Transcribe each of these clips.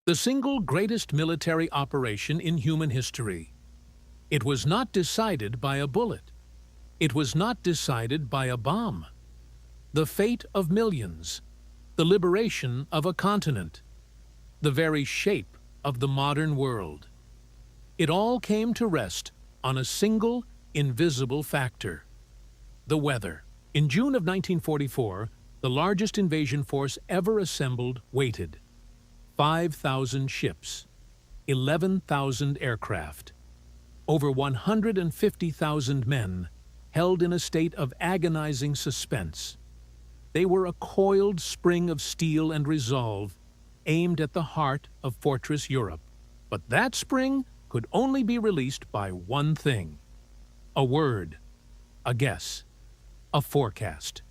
The single greatest military operation in human history. It was not decided by a bullet. It was not decided by a bomb. The fate of millions, the liberation of a continent, the very shape of the modern world. It all came to rest on a single, invisible factor: the weather. In June of 1944, the largest invasion force ever assembled waited. 5,000 ships, 11,000 aircraft, over 150,000 men held in a state of agonizing suspense. They were a coiled spring of steel and resolve aimed at the heart of Fortress Europe. But that spring could only be released by one thing: a word, a guess, a forecast.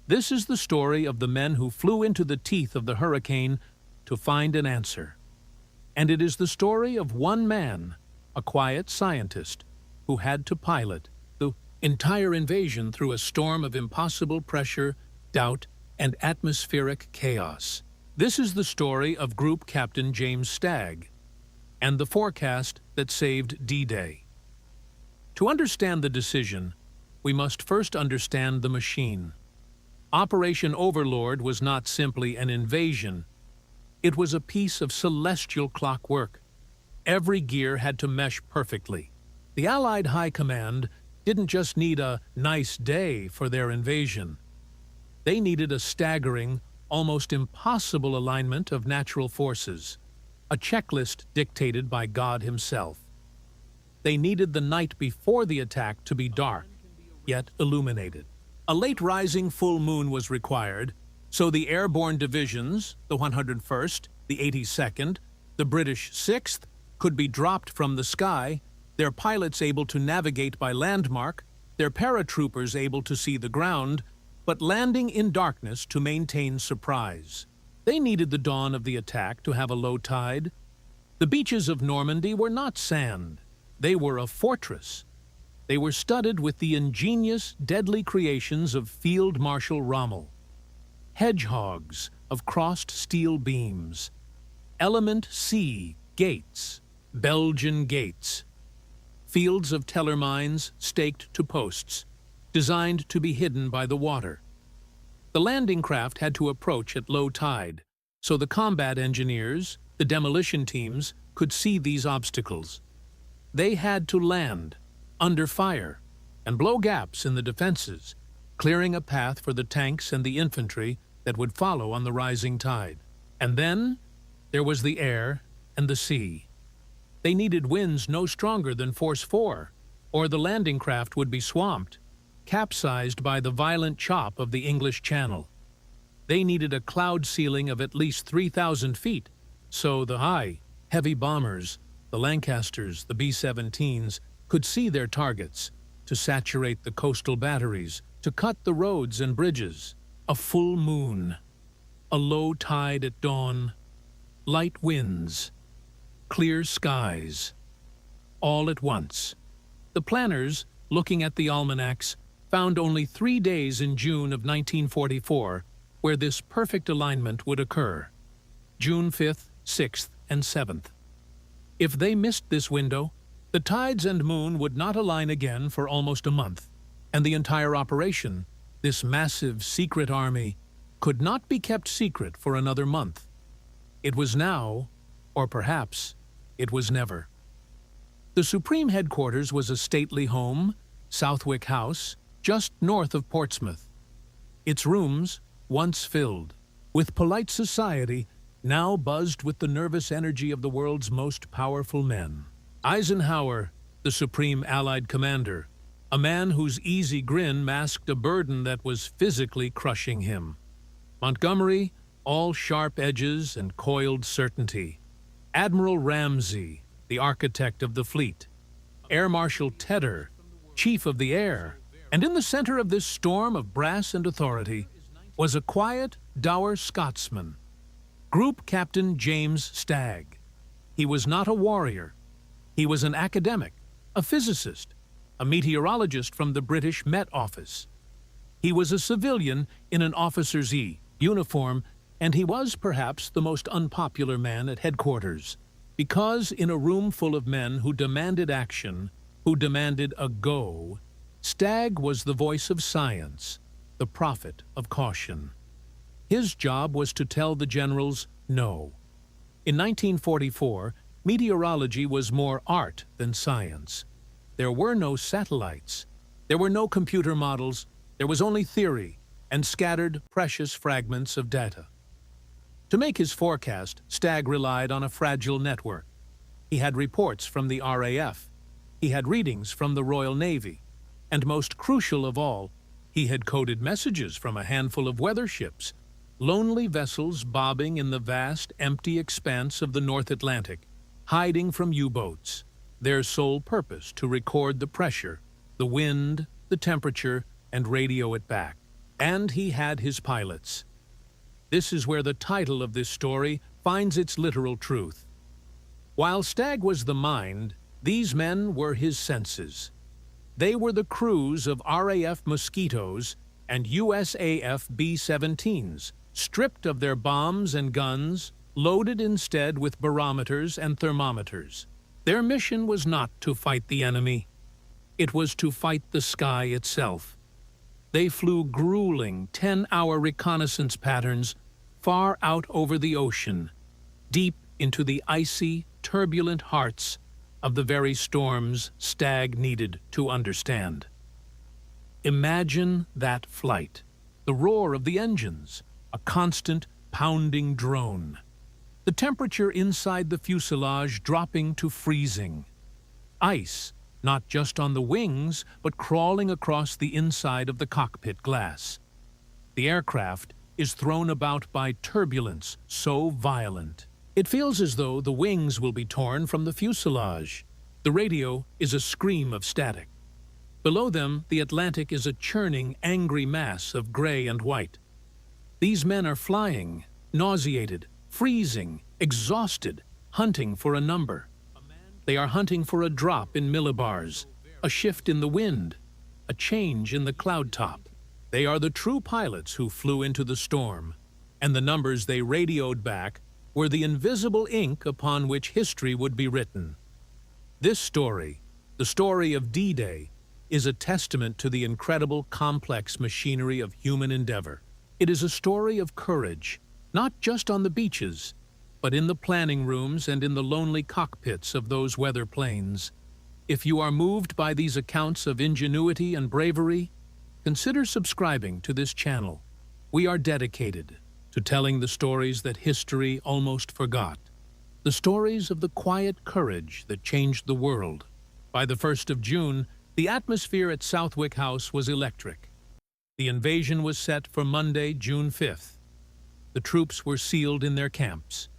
This is the story of the men who flew into the teeth of the hurricane to find an answer. And it is the story of one man, a quiet scientist, who had to pilot the entire invasion through a storm of impossible pressure, doubt, and atmospheric chaos. This is the story of Group Captain James Stagg and the forecast that saved D-Day. To understand the decision, we must first understand the machine. Operation Overlord was not simply an invasion. It was a piece of celestial clockwork. Every gear had to mesh perfectly. The Allied High Command didn't just need a nice day for their invasion. They needed a staggering, almost impossible alignment of natural forces, a checklist dictated by God himself. They needed the night before the attack to be dark, yet illuminated. A late rising full moon was required, so the airborne divisions, the 101st, the 82nd, the British 6th, could be dropped from the sky, their pilots able to navigate by landmark, their paratroopers able to see the ground, but landing in darkness to maintain surprise. They needed the dawn of the attack to have a low tide. The beaches of Normandy were not sand. They were a fortress. They were studded with the ingenious, deadly creations of Field Marshal Rommel. Hedgehogs of crossed steel beams, Element C gates, Belgian gates, fields of teller mines staked to posts, designed to be hidden by the water. The landing craft had to approach at low tide, so the combat engineers, the demolition teams, could see these obstacles. They had to land, under fire, and blow gaps in the defenses, clearing a path for the tanks and the infantry that would follow on the rising tide. And then there was the air and the sea. They needed winds no stronger than force 4, or the landing craft would be swamped, capsized by the violent chop of the English Channel. They needed a cloud ceiling of at least 3,000 feet, so the high, heavy bombers, the Lancasters, the B-17s, could see their targets, to saturate the coastal batteries, to cut the roads and bridges. A full moon, a low tide at dawn, light winds, clear skies, all at once. The planners, looking at the almanacs, found only 3 days in June of 1944 where this perfect alignment would occur: June 5th, 6th, and 7th. If they missed this window, the tides and moon would not align again for almost a month, and the entire operation, this massive secret army, could not be kept secret for another month. It was now, or perhaps it was never. The Supreme Headquarters was a stately home, Southwick House, just north of Portsmouth. Its rooms, once filled with polite society, now buzzed with the nervous energy of the world's most powerful men. Eisenhower, the Supreme Allied Commander, a man whose easy grin masked a burden that was physically crushing him. Montgomery, all sharp edges and coiled certainty. Admiral Ramsay, the architect of the fleet. Air Marshal Tedder, chief of the air. And in the center of this storm of brass and authority was a quiet, dour Scotsman, Group Captain James Stagg. He was not a warrior. He was an academic, a physicist, a meteorologist from the British Met Office. He was a civilian in an officer's uniform And he was perhaps the most unpopular man at headquarters, because in a room full of men who demanded action, who demanded a go, Stagg was the voice of science, the prophet of caution. His job was to tell the generals no. In 1944, meteorology was more art than science. There were no satellites. There were no computer models. There was only theory and scattered, precious fragments of data. To make his forecast, Stagg relied on a fragile network. He had reports from the RAF. He had readings from the Royal Navy. And most crucial of all, he had coded messages from a handful of weather ships, lonely vessels bobbing in the vast, empty expanse of the North Atlantic, hiding from U-boats, their sole purpose to record the pressure, the wind, the temperature, and radio it back. And he had his pilots. This is where the title of this story finds its literal truth. While Stagg was the mind, these men were his senses. They were the crews of RAF Mosquitoes and USAF B-17s, stripped of their bombs and guns, loaded instead with barometers and thermometers. Their mission was not to fight the enemy. It was to fight the sky itself. They flew grueling 10-hour reconnaissance patterns far out over the ocean, deep into the icy, turbulent hearts of the very storms Stagg needed to understand. Imagine that flight, the roar of the engines, a constant, pounding drone. The temperature inside the fuselage dropping to freezing. Ice, not just on the wings, but crawling across the inside of the cockpit glass. The aircraft is thrown about by turbulence so violent. It feels as though the wings will be torn from the fuselage. The radio is a scream of static. Below them, the Atlantic is a churning, angry mass of gray and white. These men are flying, nauseated, freezing, exhausted, hunting for a number. They are hunting for a drop in millibars, a shift in the wind, a change in the cloud top. They are the true pilots who flew into the storm, and the numbers they radioed back were the invisible ink upon which history would be written. This story, the story of D-Day, is a testament to the incredible, complex machinery of human endeavor. It is a story of courage, not just on the beaches, but in the planning rooms and in the lonely cockpits of those weather planes. If you are moved by these accounts of ingenuity and bravery, consider subscribing to this channel. We are dedicated to telling the stories that history almost forgot, the stories of the quiet courage that changed the world. By the 1st of June, the atmosphere at Southwick House was electric. The invasion was set for Monday, June 5th. The troops were sealed in their camps.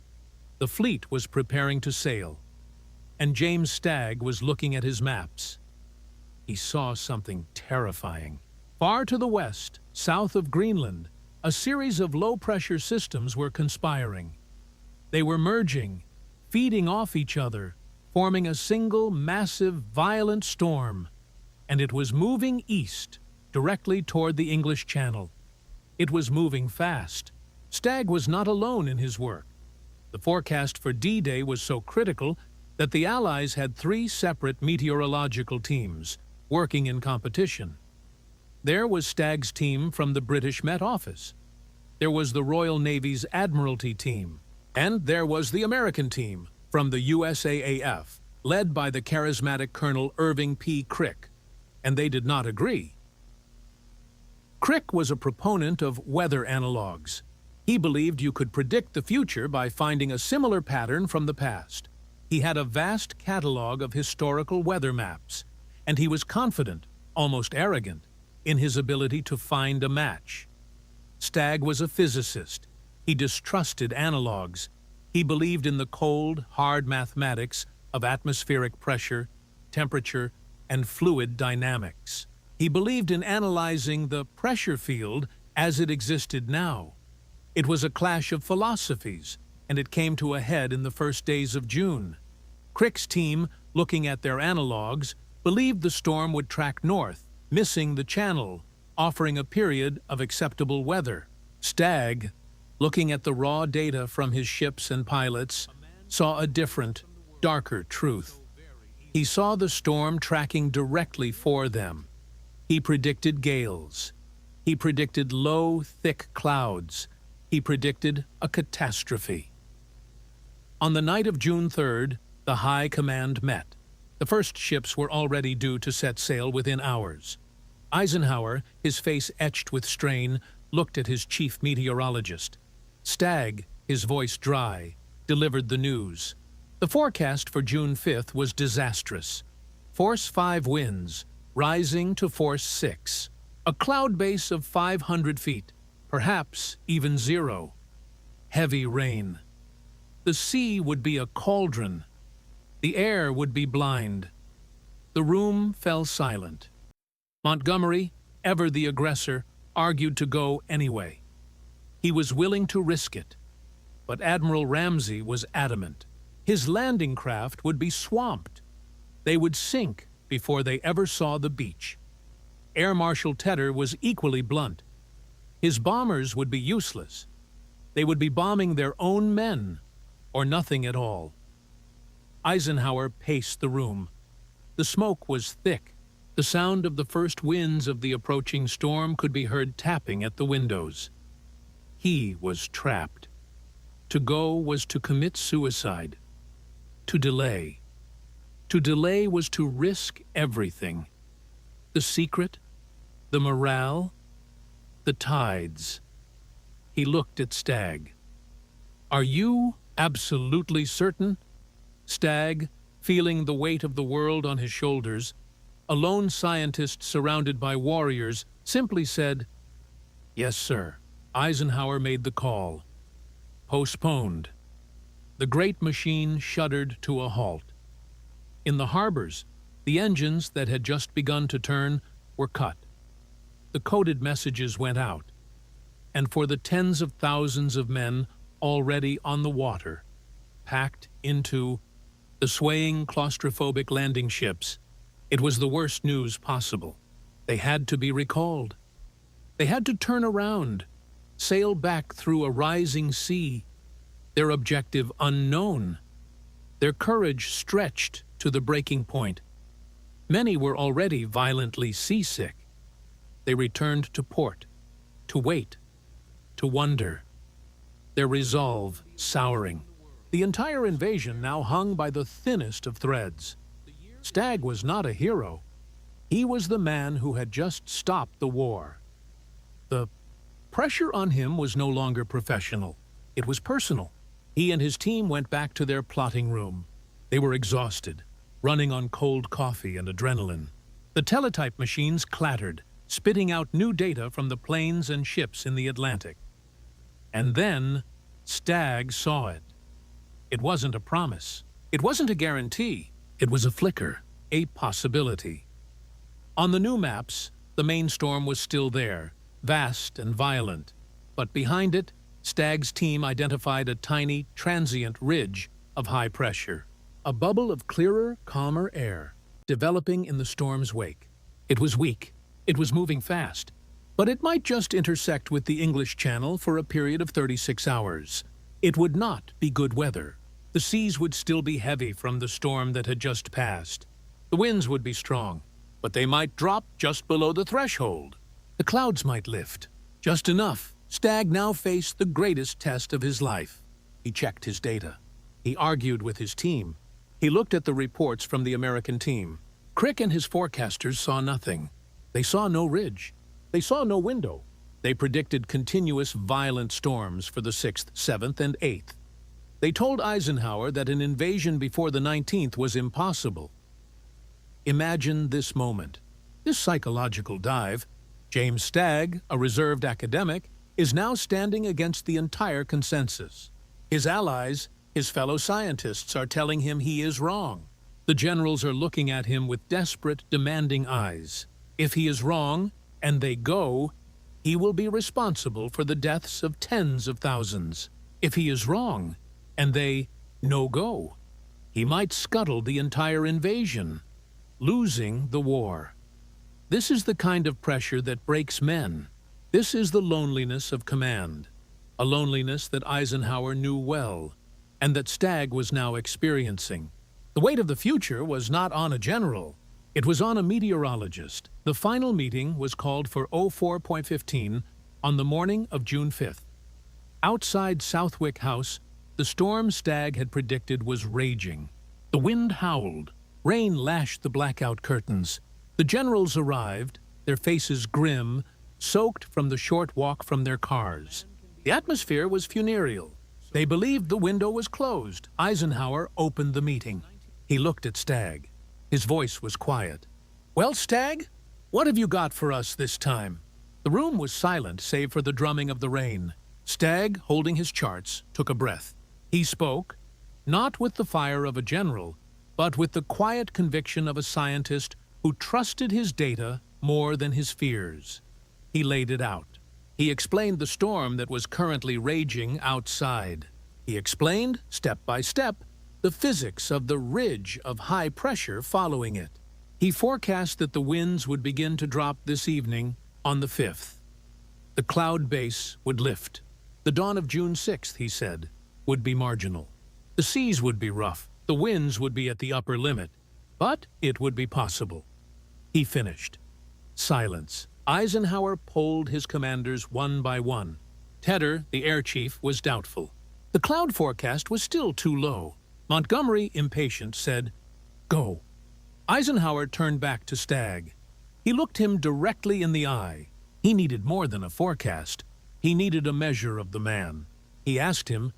The fleet was preparing to sail, and James Stagg was looking at his maps. He saw something terrifying. Far to the west, south of Greenland, a series of low-pressure systems were conspiring. They were merging, feeding off each other, forming a single, massive, violent storm, and it was moving east, directly toward the English Channel. It was moving fast. Stagg was not alone in his work. The forecast for D-Day was so critical that the Allies had 3 separate meteorological teams working in competition. There was Stagg's team from the British Met Office. There was the Royal Navy's Admiralty team. And there was the American team from the USAAF, led by the charismatic Colonel Irving P. Crick. And they did not agree. Crick was a proponent of weather analogs. He believed you could predict the future by finding a similar pattern from the past. He had a vast catalog of historical weather maps, and he was confident, almost arrogant, in his ability to find a match. Stagg was a physicist. He distrusted analogs. He believed in the cold, hard mathematics of atmospheric pressure, temperature, and fluid dynamics. He believed in analyzing the pressure field as it existed now. It was a clash of philosophies, and it came to a head in the first days of June. Crick's team, looking at their analogs, believed the storm would track north, missing the channel, offering a period of acceptable weather. Stagg looking at the raw data from his ships and pilots, saw a different, darker truth. He saw the storm tracking directly for them. He predicted gales. He predicted low, thick clouds. He predicted a catastrophe. On the night of June 3rd, the High Command met. The first ships were already due to set sail within hours. Eisenhower, his face etched with strain, looked at his chief meteorologist. Stagg, his voice dry, delivered the news. The forecast for June 5th was disastrous. Force 5 winds, rising to Force 6. A cloud base of 500 feet, perhaps even 0. Heavy rain. The sea would be a cauldron. The air would be blind. The room fell silent. Montgomery, ever the aggressor, argued to go anyway. He was willing to risk it. But Admiral Ramsey was adamant. His landing craft would be swamped. They would sink before they ever saw the beach. Air Marshal Tedder was equally blunt. His bombers would be useless. They would be bombing their own men, or nothing at all. Eisenhower paced the room. The smoke was thick. The sound of the first winds of the approaching storm could be heard tapping at the windows. He was trapped. To go was to commit suicide. To delay. To delay was to risk everything. The secret, the morale, the tides. He looked at Stagg. "Are you absolutely certain?" Stagg, feeling the weight of the world on his shoulders, a lone scientist surrounded by warriors, simply said, "Yes, sir." Eisenhower made the call. Postponed. The great machine shuddered to a halt. In the harbors, the engines that had just begun to turn were cut. The coded messages went out, and for the tens of thousands of men already on the water, packed into the swaying, claustrophobic landing ships, it was the worst news possible. They had to be recalled. They had to turn around, sail back through a rising sea, their objective unknown, their courage stretched to the breaking point. Many were already violently seasick. They returned to port, to wait, to wonder, their resolve souring. The entire invasion now hung by the thinnest of threads. Stagg was not a hero. He was the man who had just stopped the war. The pressure on him was no longer professional. It was personal. He and his team went back to their plotting room. They were exhausted, running on cold coffee and adrenaline. The teletype machines clattered, spitting out new data from the planes and ships in the Atlantic. And then Stagg saw it. It wasn't a promise. It wasn't a guarantee. It was a flicker, a possibility. On the new maps, the main storm was still there, vast and violent. But behind it, Stagg's team identified a tiny, transient ridge of high pressure. A bubble of clearer, calmer air, developing in the storm's wake. It was weak. It was moving fast. But it might just intersect with the English Channel for a period of 36 hours. It would not be good weather. The seas would still be heavy from the storm that had just passed. The winds would be strong, but they might drop just below the threshold. The clouds might lift. Just enough. Stagg now faced the greatest test of his life. He checked his data. He argued with his team. He looked at the reports from the American team. Crick and his forecasters saw nothing. They saw no ridge. They saw no window. They predicted continuous violent storms for the 6th, 7th, and 8th. They told Eisenhower that an invasion before the 19th was impossible. Imagine this moment, this psychological dive. James Stagg, a reserved academic, is now standing against the entire consensus. His allies, his fellow scientists, are telling him he is wrong. The generals are looking at him with desperate, demanding eyes. If he is wrong, and they go, he will be responsible for the deaths of tens of thousands. If he is wrong, and they no go, he might scuttle the entire invasion, losing the war. This is the kind of pressure that breaks men. This is the loneliness of command. a loneliness that Eisenhower knew well, and that Stagg was now experiencing. The weight of the future was not on a general. It was on a meteorologist. The final meeting was called for 04.15 on the morning of June 5th. Outside Southwick House, the storm Stagg had predicted was raging. The wind howled. Rain lashed the blackout curtains. The generals arrived, their faces grim, soaked from the short walk from their cars. The atmosphere was funereal. They believed the window was closed. Eisenhower opened the meeting. He looked at Stagg. His voice was quiet. "Well, Stagg, what have you got for us this time?" The room was silent save for the drumming of the rain. Stagg, holding his charts, took a breath. He spoke, not with the fire of a general, but with the quiet conviction of a scientist who trusted his data more than his fears. He laid it out. He explained the storm that was currently raging outside. He explained, step by step, the physics of the ridge of high pressure following it. He forecast that the winds would begin to drop this evening on the 5th. The cloud base would lift. The dawn of June 6th, he said, would be marginal. The seas would be rough. The winds would be at the upper limit. But it would be possible. He finished. Silence. Eisenhower polled his commanders one by one. Tedder, the air chief, was doubtful. The cloud forecast was still too low. Montgomery, impatient, said, "Go." Eisenhower turned back to Stagg. He looked him directly in the eye. He needed more than a forecast. He needed a measure of the man. He asked him,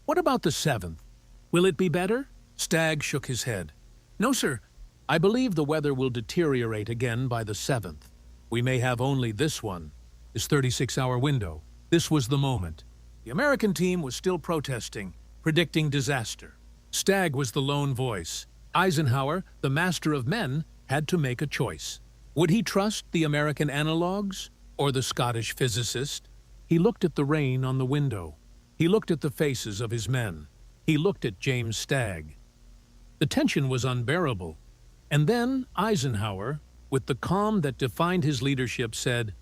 "What about the 7th? Will it be better?" Stagg shook his head. "No, sir. I believe the weather will deteriorate again by the 7th. We may have only this one, this 36-hour window." This was the moment. The American team was still protesting, predicting disaster. Stagg was the lone voice. Eisenhower, the master of men, had to make a choice. Would he trust the American analogs or the Scottish physicist? He looked at the rain on the window. He looked at the faces of his men. He looked at James Stagg. The tension was unbearable. And then Eisenhower, with the calm that defined his leadership, said,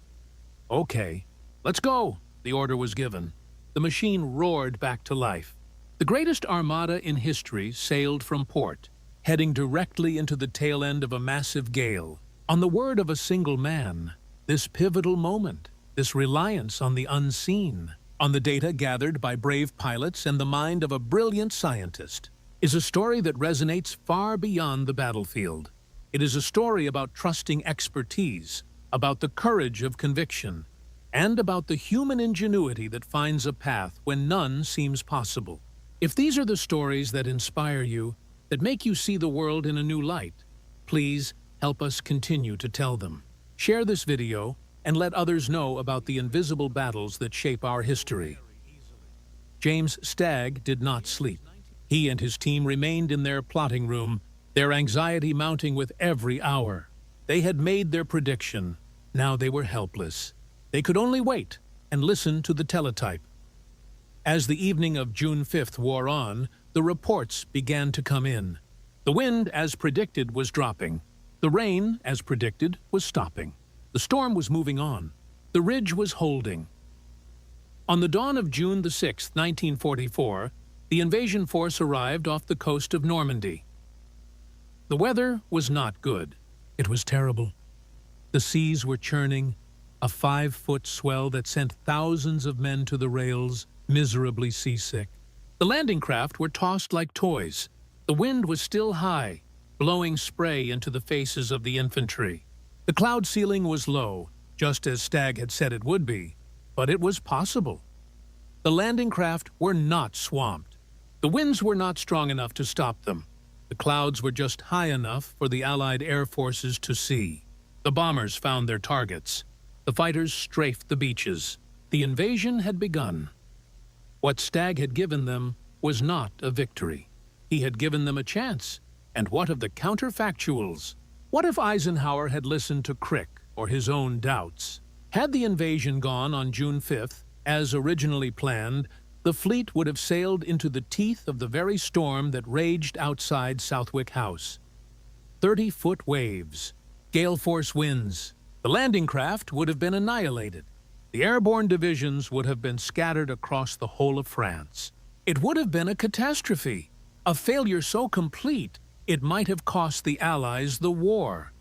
"Okay, let's go." The order was given. The machine roared back to life. The greatest armada in history sailed from port, heading directly into the tail end of a massive gale. On the word of a single man, this pivotal moment, this reliance on the unseen, on the data gathered by brave pilots and the mind of a brilliant scientist, is a story that resonates far beyond the battlefield. It is a story about trusting expertise, about the courage of conviction, and about the human ingenuity that finds a path when none seems possible. If these are the stories that inspire you, that make you see the world in a new light, please help us continue to tell them. Share this video and let others know about the invisible battles that shape our history. James Stagg did not sleep. He and his team remained in their plotting room, their anxiety mounting with every hour. They had made their prediction. Now they were helpless. They could only wait and listen to the teletype. As the evening of June 5th wore on, the reports began to come in. The wind, as predicted, was dropping. The rain, as predicted, was stopping. The storm was moving on. The ridge was holding. On the dawn of June the 6th, 1944, the invasion force arrived off the coast of Normandy. The weather was not good. It was terrible. The seas were churning, a 5-foot swell that sent thousands of men to the rails, miserably seasick. The landing craft were tossed like toys. The wind was still high, blowing spray into the faces of the infantry. The cloud ceiling was low, just as Stagg had said it would be, but it was possible. The landing craft were not swamped. The winds were not strong enough to stop them. The clouds were just high enough for the Allied air forces to see. The bombers found their targets. The fighters strafed the beaches. The invasion had begun. What Stagg had given them was not a victory. He had given them a chance. And what of the counterfactuals? What if Eisenhower had listened to Crick or his own doubts? Had the invasion gone on June 5th, as originally planned, the fleet would have sailed into the teeth of the very storm that raged outside Southwick House. 30-foot waves, gale-force winds. The landing craft would have been annihilated. The airborne divisions would have been scattered across the whole of France. It would have been a catastrophe, a failure so complete it might have cost the Allies the war.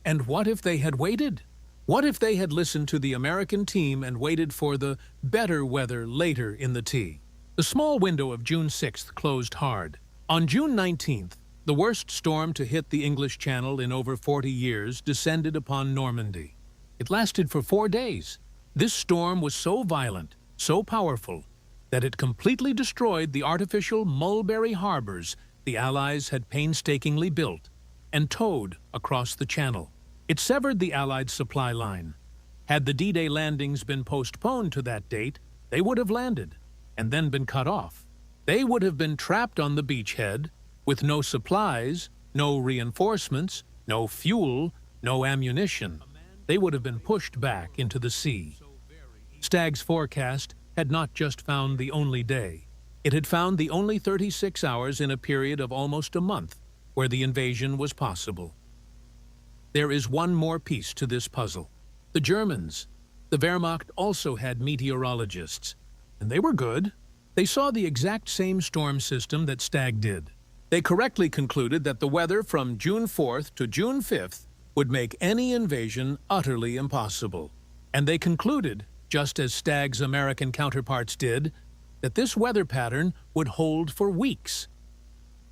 And what if they had waited? What if they had listened to the American team and waited for the better weather later in the tea? The small window of June 6th closed hard. On June 19th, the worst storm to hit the English Channel in over 40 years descended upon Normandy. It lasted for 4 days. This storm was so violent, so powerful, that it completely destroyed the artificial mulberry harbors the Allies had painstakingly built and towed across the Channel. It severed the Allied supply line. Had the D-Day landings been postponed to that date, they would have landed and then been cut off. They would have been trapped on the beachhead with no supplies, no reinforcements, no fuel, no ammunition. They would have been pushed back into the sea. Stagg's forecast had not just found the only day. It had found the only 36 hours in a period of almost a month where the invasion was possible. There is one more piece to this puzzle. The Germans. The Wehrmacht also had meteorologists, and they were good. They saw the exact same storm system that Stagg did. They correctly concluded that the weather from June 4th to June 5th would make any invasion utterly impossible. And they concluded, just as Stagg's American counterparts did, that this weather pattern would hold for weeks.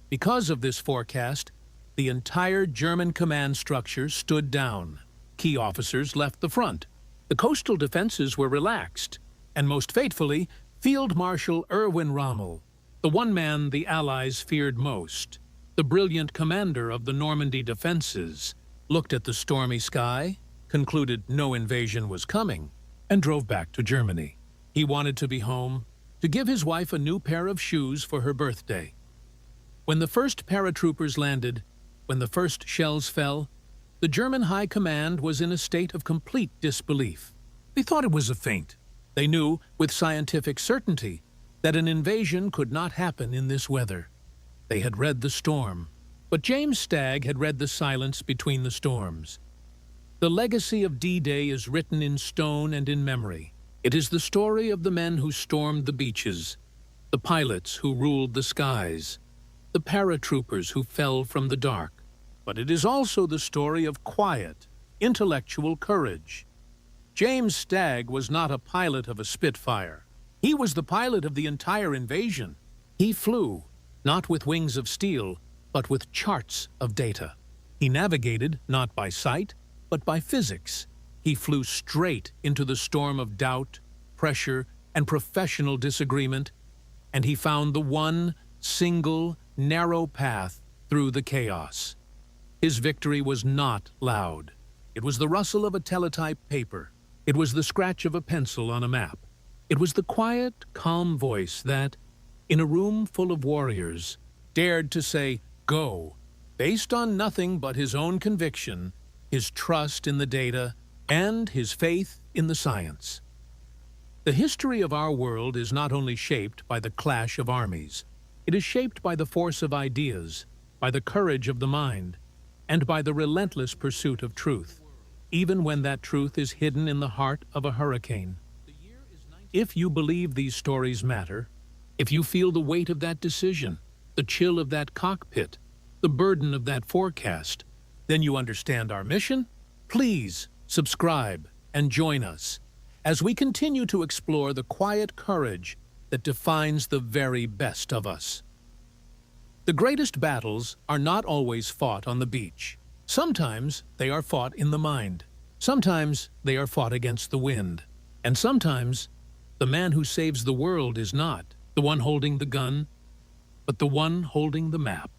Because of this forecast, the entire German command structure stood down. Key officers left the front. The coastal defenses were relaxed, and most fatefully, Field Marshal Erwin Rommel, the one man the Allies feared most, the brilliant commander of the Normandy defenses, looked at the stormy sky, concluded no invasion was coming, and drove back to Germany. He wanted to be home, to give his wife a new pair of shoes for her birthday. When the first paratroopers landed, when the first shells fell, the German High Command was in a state of complete disbelief. They thought it was a feint. They knew, with scientific certainty, that an invasion could not happen in this weather. They had read the storm. But James Stagg had read the silence between the storms. The legacy of D-Day is written in stone and in memory. It is the story of the men who stormed the beaches, the pilots who ruled the skies, the paratroopers who fell from the dark. But it is also the story of quiet, intellectual courage. James Stagg was not a pilot of a Spitfire. He was the pilot of the entire invasion. He flew, not with wings of steel, but with charts of data. He navigated not by sight, but by physics. He flew straight into the storm of doubt, pressure, and professional disagreement, and he found the one, single, narrow path through the chaos. His victory was not loud. It was the rustle of a teletype paper. It was the scratch of a pencil on a map. It was the quiet, calm voice that, in a room full of warriors, dared to say, "Go," based on nothing but his own conviction, his trust in the data, and his faith in the science. The history of our world is not only shaped by the clash of armies. It is shaped by the force of ideas, by the courage of the mind, and by the relentless pursuit of truth, even when that truth is hidden in the heart of a hurricane. If you believe these stories matter, if you feel the weight of that decision, the chill of that cockpit, the burden of that forecast, then you understand our mission. Please subscribe and join us as we continue to explore the quiet courage that defines the very best of us. The greatest battles are not always fought on the beach. Sometimes they are fought in the mind. Sometimes they are fought against the wind. And sometimes the man who saves the world is not the one holding the gun, but the one holding the map.